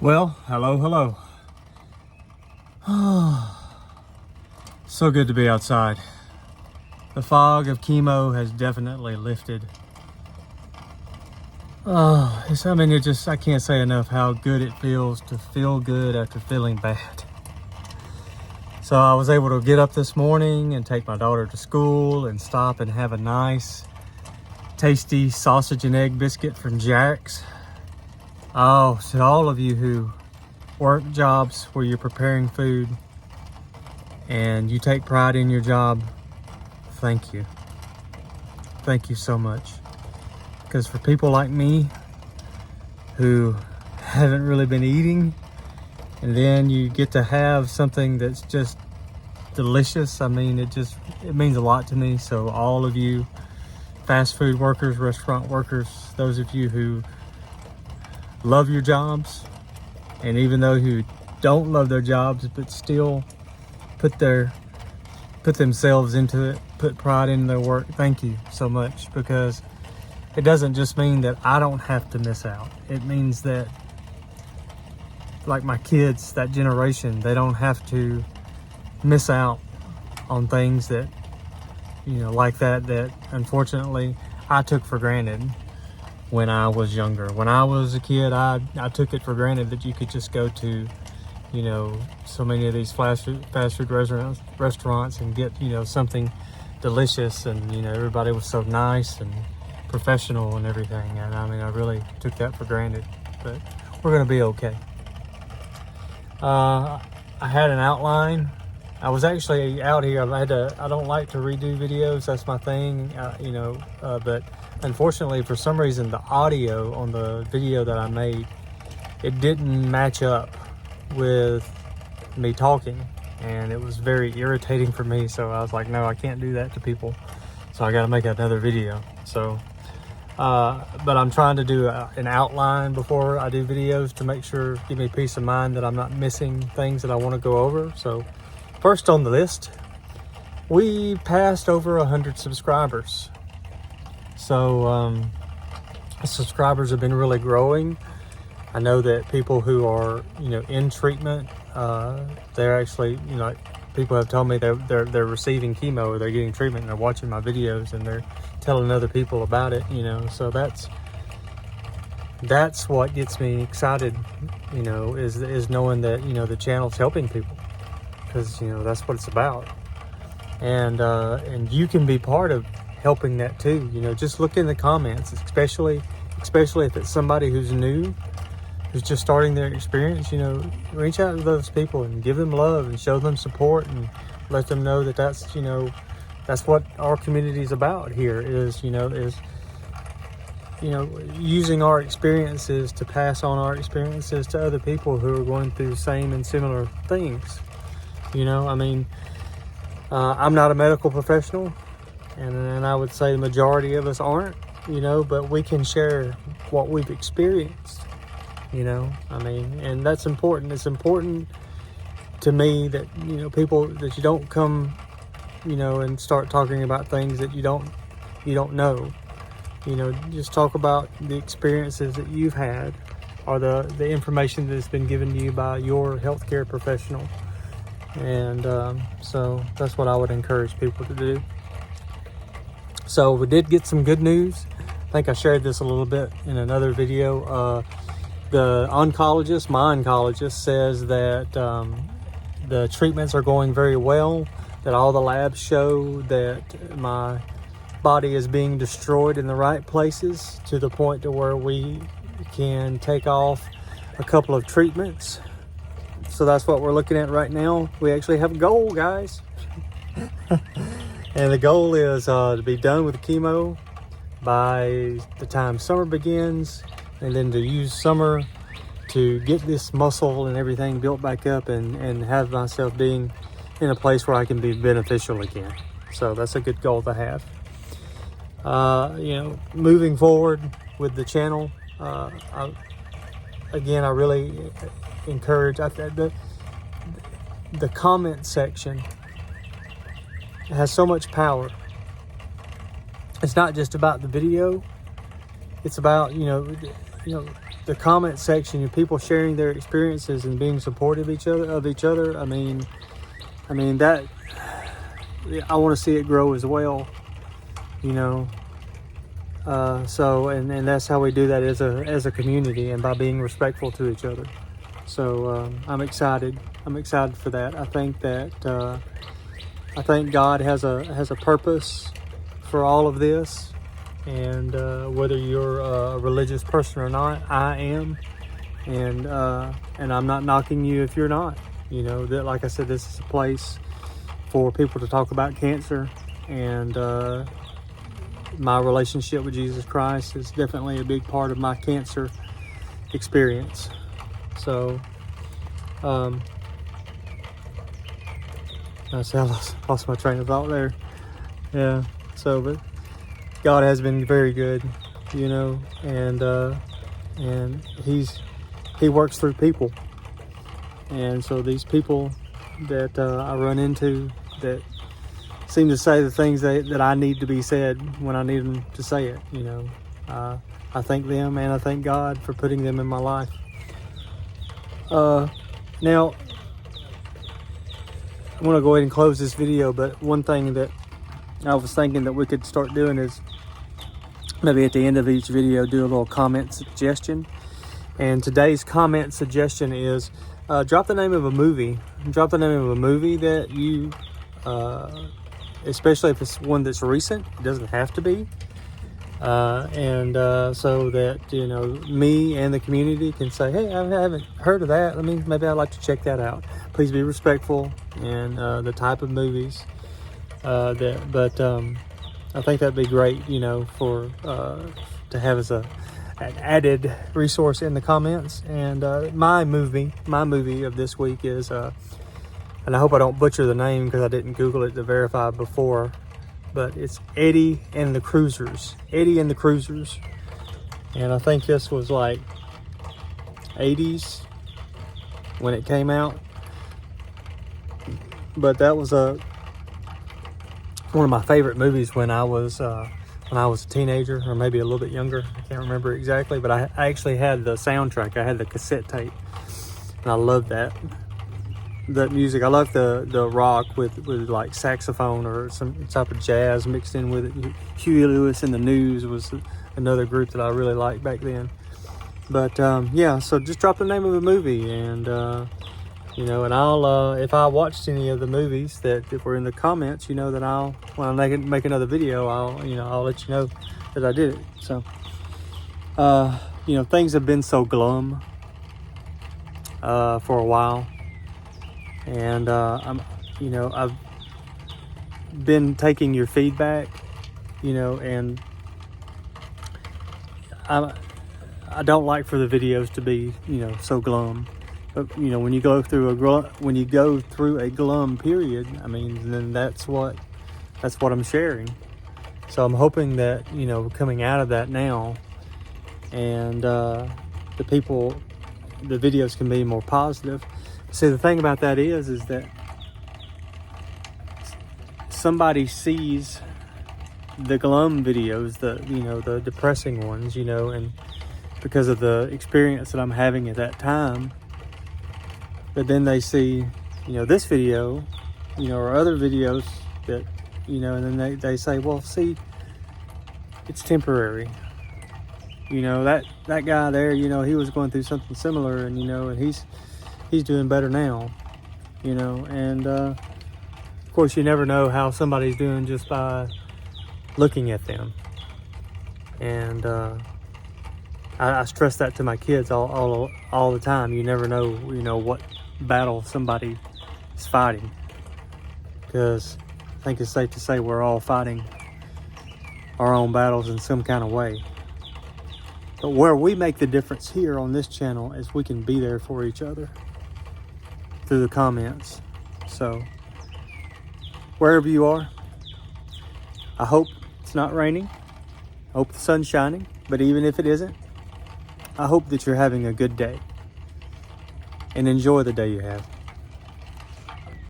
Well, hello. So good to be outside. The fog of chemo has definitely lifted. I can't say enough how good it feels to feel good after feeling bad. So I was able to get up this morning and take my daughter to school and stop and have a nice, tasty sausage and egg biscuit from Jack's. Oh, to all of you who work jobs where you're preparing food and you take pride in your job, thank you. Thank you so much. Because for people like me who haven't really been eating, and then you get to have something that's just delicious, I mean, it means a lot to me. So all of you fast food workers, restaurant workers, those of you who love your jobs, and even though who don't love their jobs but still put themselves into it, put pride in their work, thank you so much, because it doesn't just mean that I don't have to miss out. It means that, like my kids, that generation, they don't have to miss out on things that, like that unfortunately I took for granted when I was younger. When I was a kid, I took it for granted that you could just go to, so many of these fast food restaurants and get, something delicious, and, everybody was so nice and professional and everything. And I mean, I really took that for granted, but we're going to be okay. I had an outline. I was actually out here. I don't like to redo videos. That's my thing, but unfortunately, for some reason, the audio on the video that I made, it didn't match up with me talking, and it was very irritating for me. So I was like, no, I can't do that to people. So I got to make another video. So, but I'm trying to do an outline before I do videos to make sure, give me peace of mind that I'm not missing things that I want to go over. So first on the list, we passed over 100 subscribers. So subscribers have been really growing. I know that people who are, in treatment, they're actually, people have told me they're receiving chemo, or they're getting treatment, and they're watching my videos and they're telling other people about it, so that's what gets me excited, is knowing that, the channel's helping people, because, that's what it's about. And you can be part of helping that too. Just look in the comments, especially if it's somebody who's new, who's just starting their experience. Reach out to those people and give them love and show them support, and let them know that that's what our community is about here, is using our experiences to pass on our experiences to other people who are going through the same and similar things. I'm not a medical professional, and I would say the majority of us aren't, but we can share what we've experienced, and that's important. It's important to me that, people, that you don't come, and start talking about things that you don't know. Just talk about the experiences that you've had, or the information that's been given to you by your healthcare professional. And so that's what I would encourage people to do. So we did get some good news. I think I shared this a little bit in another video. My oncologist says that the treatments are going very well, that all the labs show that my body is being destroyed in the right places, to the point to where we can take off a couple of treatments. So that's what we're looking at right now. We actually have a goal, guys. And the goal is to be done with chemo by the time summer begins, and then to use summer to get this muscle and everything built back up, and have myself being in a place where I can be beneficial again. So that's a good goal to have. Moving forward with the channel, I really encourage the comment section has so much power. It's not just about the video. It's about, the the comment section and people sharing their experiences and being supportive of each other. I mean that, I want to see it grow as well, you know. So and that's how we do that as a community, and by being respectful to each other. So I'm excited for that. I think that I think God has a purpose for all of this, and whether you're a religious person or not, I am, and I'm not knocking you if you're not. You know, that, like I said, this is a place for people to talk about cancer, and my relationship with Jesus Christ is definitely a big part of my cancer experience. So I lost my train of thought there. Yeah. So, but God has been very good, you know, and He works through people, and so these people that I run into that seem to say the things that I need to be said when I need them to say it, you know. I thank them, and I thank God for putting them in my life. Now, I want to go ahead and close this video, but one thing that I was thinking that we could start doing is maybe at the end of each video do a little comment suggestion. And today's comment suggestion is drop the name of a movie. Drop the name of a movie that you, especially if it's one that's recent. It doesn't have to be. So that, you know, me and the community can say, hey, I haven't heard of that. Maybe I'd like to check that out. Please be respectful in the type of movies. I think that'd be great, you know, for to have as an added resource in the comments. And my movie of this week is, and I hope I don't butcher the name because I didn't Google it to verify before, but it's Eddie and the Cruisers. Eddie and the Cruisers. And I think this was like 80s when it came out. But that was one of my favorite movies when I was a teenager, or maybe a little bit younger. I can't remember exactly, but I actually had the soundtrack. I had the cassette tape, and I loved that music. I love the rock with like saxophone or some type of jazz mixed in with it. Huey Lewis and the News was another group that I really liked back then. But yeah, so just drop the name of a movie, and you know, and I'll if I watched any of the movies that were in the comments, you know, that when I make another video, I'll let you know that I did it. So you know, things have been so glum for a while. And I've been taking your feedback, you know, and I don't like for the videos to be, you know, so glum. But you know, when you go through a glum period, I mean, then that's what I'm sharing. So I'm hoping that, you know, coming out of that now, and the videos can be more positive. See, the thing about that is that somebody sees the glum videos, the depressing ones, you know, and because of the experience that I'm having at that time. But then they see, you know, this video, you know, or other videos that, you know, and then they say, well, see, it's temporary. You know, that guy there, you know, he was going through something similar, and, you know, and he's doing better now, you know. And of course, you never know how somebody's doing just by looking at them. And I stress that to my kids all the time. You never know, you know, what battle somebody is fighting, because I think it's safe to say we're all fighting our own battles in some kind of way. But where we make the difference here on this channel is we can be there for each other through the comments. So wherever you are, I hope it's not raining. I hope the sun's shining. But even if it isn't, I hope that you're having a good day, and enjoy the day you have.